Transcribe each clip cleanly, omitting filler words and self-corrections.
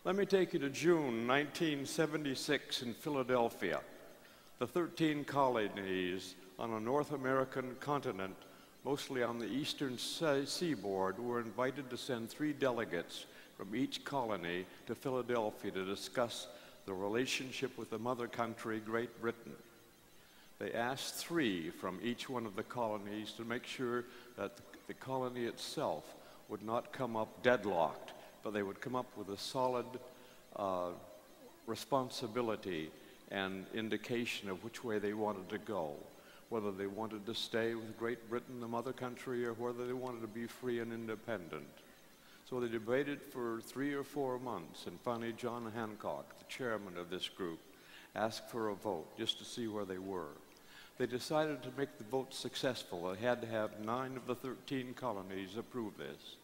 Let me take you to June 1976 in Philadelphia. The 13 colonies on a North American continent, mostly on the eastern seaboard, were invited to send 3 delegates from each colony to Philadelphia to discuss the relationship with the mother country, Great Britain. They asked 3 from each one of the colonies to make sure that the colony itself would not come up deadlocked, but they would come up with a solid responsibility and indication of which way they wanted to go, whether they wanted to stay with Great Britain, the mother country, or whether they wanted to be free and independent. So they debated for 3 or 4 months, and finally John Hancock, the chairman of this group, asked for a vote just to see where they were. They decided to make the vote successful. They had to have 9 of the 13 colonies approve this.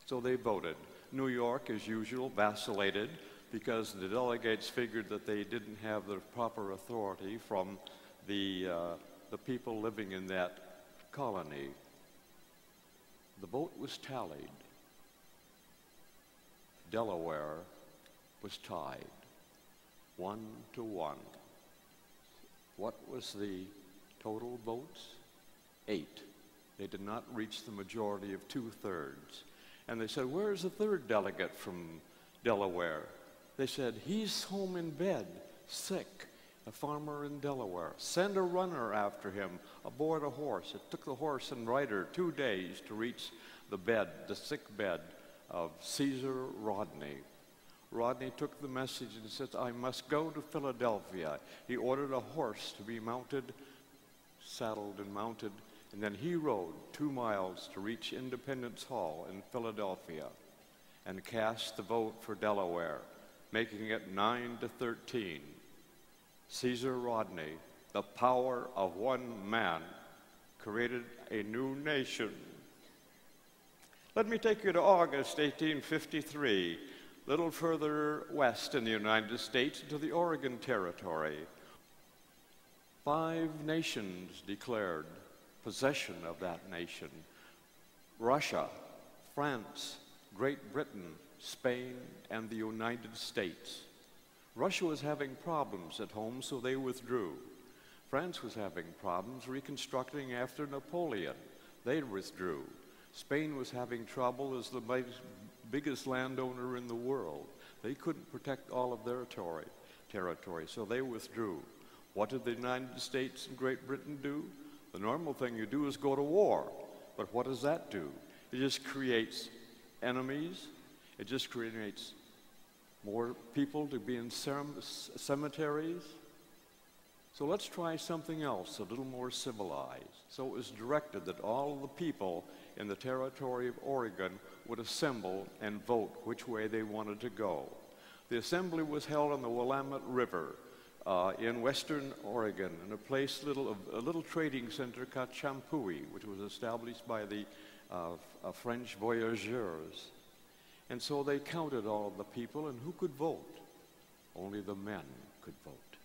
So they voted. New York, as usual, vacillated because the delegates figured that they didn't have the proper authority from the people living in that colony. The vote was tallied. Delaware was tied, 1 to 1. What was the total votes? 8. They did not reach the majority of 2/3. And they said, "Where's the 3rd delegate from Delaware?" They said, "He's home in bed, sick, a farmer in Delaware. Send a runner after him aboard a horse." It took the horse and rider 2 days to reach the bed, the sick bed of Caesar Rodney. Rodney took the message and said, "I must go to Philadelphia." He ordered a horse to be mounted, saddled and mounted, and then he rode 2 miles to reach Independence Hall in Philadelphia and cast the vote for Delaware, making it 9 to 13. Caesar Rodney, the power of one man, created a new nation. Let me take you to August 1853, a little further west in the United States, to the Oregon Territory. 5 nations declared possession of that nation: Russia, France, Great Britain, Spain, and the United States. Russia was having problems at home, so they withdrew. France was having problems reconstructing after Napoleon. They withdrew. Spain was having trouble as the biggest landowner in the world. They couldn't protect all of their territory, so they withdrew. What did the United States and Great Britain do? The normal thing you do is go to war. But what does that do? It just creates enemies. It just creates more people to be in cemeteries. So let's try something else, a little more civilized. So it was directed that all of the people in the territory of Oregon would assemble and vote which way they wanted to go. The assembly was held on the Willamette River in western Oregon, in a little trading center called Champoeg, which was established by the French voyageurs. And so they counted all of the people, and who could vote? Only the men could vote.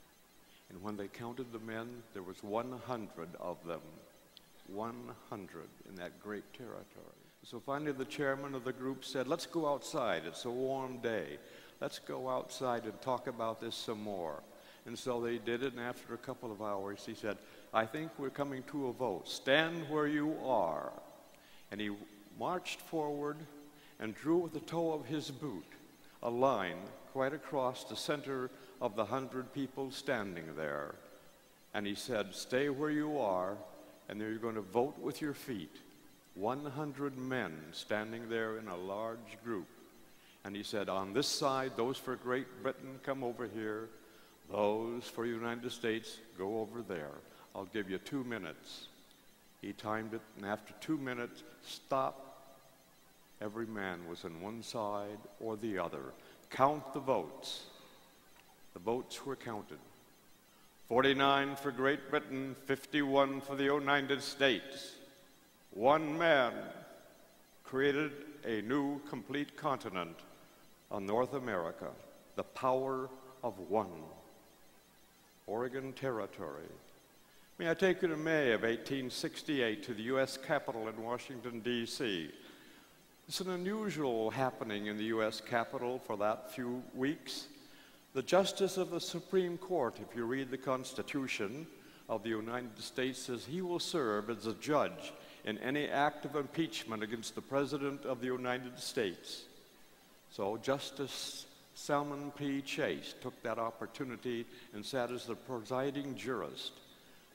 And when they counted the men, there was 100 of them. 100 in that great territory. So finally the chairman of the group said, "Let's go outside. It's a warm day. Let's go outside and talk about this some more." And so they did it, and after a couple of hours, he said, "I think we're coming to a vote. Stand where you are." And he marched forward and drew with the toe of his boot a line quite across the center of the 100 people standing there. And he said, "Stay where you are, and then you're going to vote with your feet." 100 men standing there in a large group. And he said, "On this side, those for Great Britain, come over here. Those for the United States, go over there. I'll give you 2 minutes." He timed it, and after 2 minutes, stop. Every man was on one side or the other. Count the votes. The votes were counted. 49 for Great Britain, 51 for the United States. One man created a new complete continent on North America, the power of one. Oregon Territory. May I take you to May of 1868 to the U.S. Capitol in Washington, D.C. It's an unusual happening in the U.S. Capitol for that few weeks. The Justice of the Supreme Court, if you read the Constitution of the United States, says he will serve as a judge in any act of impeachment against the President of the United States. So Justice Salmon P. Chase took that opportunity and sat as the presiding jurist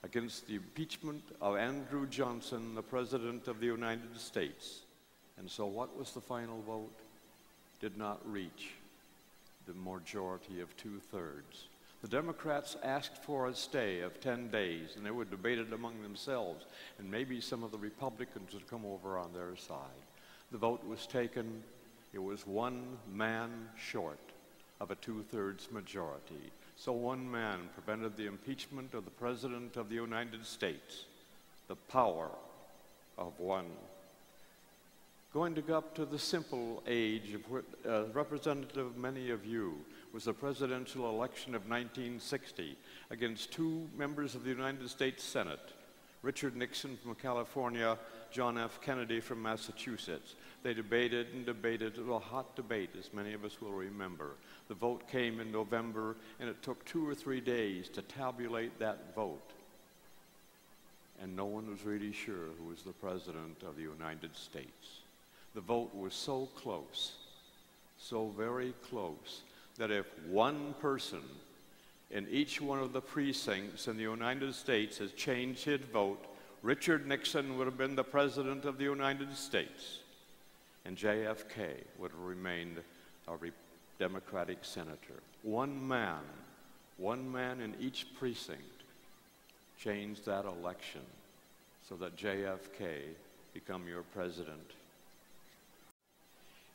against the impeachment of Andrew Johnson, the President of the United States. And so what was the final vote? Did not reach the majority of 2/3. The Democrats asked for a stay of 10 days, and they would debate it among themselves, and maybe some of the Republicans would come over on their side. The vote was taken. It was one man short of a 2/3 majority. So one man prevented the impeachment of the President of the United States. The power of one. Going to go up to the simple age of what representative of many of you was the presidential election of 1960 against two members of the United States Senate, Richard Nixon from California, John F. Kennedy from Massachusetts. They debated and debated. It was a hot debate, as many of us will remember. The vote came in November, and it took 2 or 3 days to tabulate that vote. And no one was really sure who was the President of the United States. The vote was so close, so very close, that if one person in each one of the precincts in the United States has changed his vote, Richard Nixon would have been the President of the United States, and JFK would have remained a Democratic senator. One man in each precinct changed that election so that JFK become your president.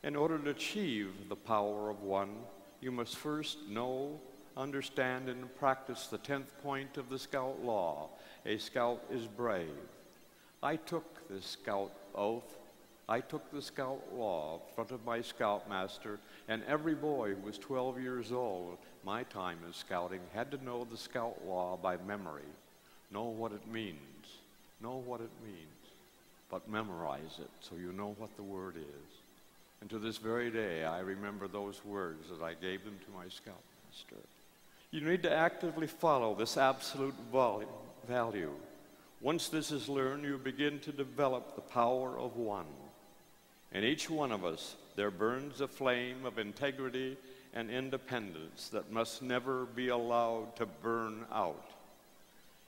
In order to achieve the power of one, you must first know, understand, and practice the 10th point of the Scout Law. A scout is brave. I took this scout oath. I took the Scout Law in front of my scoutmaster, and every boy who was 12 years old, my time in scouting, had to know the Scout Law by memory. Know what it means. Know what it means. But memorize it so you know what the word is. And to this very day, I remember those words that I gave them to my scoutmaster. You need to actively follow this absolute value. Once this is learned, you begin to develop the power of one. In each one of us, there burns a flame of integrity and independence that must never be allowed to burn out.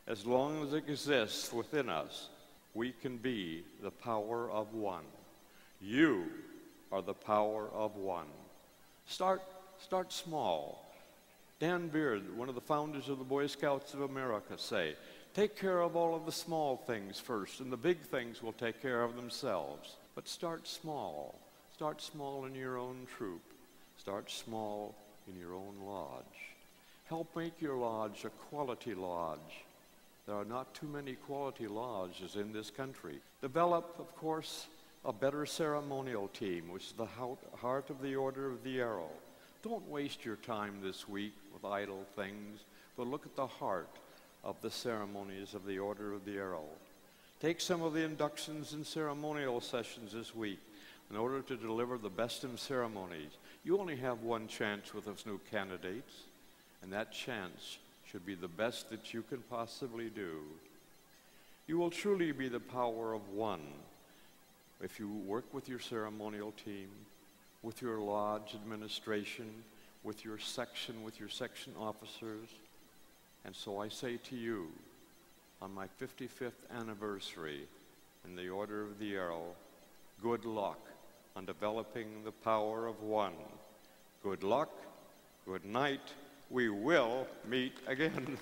As long as it exists within us, we can be the power of one. You are the power of one. Start small. Dan Beard, one of the founders of the Boy Scouts of America, say, take care of all of the small things first, and the big things will take care of themselves. But start small. Start small in your own troop. Start small in your own lodge. Help make your lodge a quality lodge. There are not too many quality lodges in this country. Develop, of course, a better ceremonial team, which is the heart of the Order of the Arrow. Don't waste your time this week with idle things, but look at the heart of the ceremonies of the Order of the Arrow. Take some of the inductions and ceremonial sessions this week in order to deliver the best in ceremonies. You only have one chance with those new candidates, and that chance should be the best that you can possibly do. You will truly be the power of one if you work with your ceremonial team, with your lodge administration, with your section officers. And so I say to you, on my 55th anniversary in the Order of the Arrow, good luck on developing the power of one. Good luck, good night, we will meet again.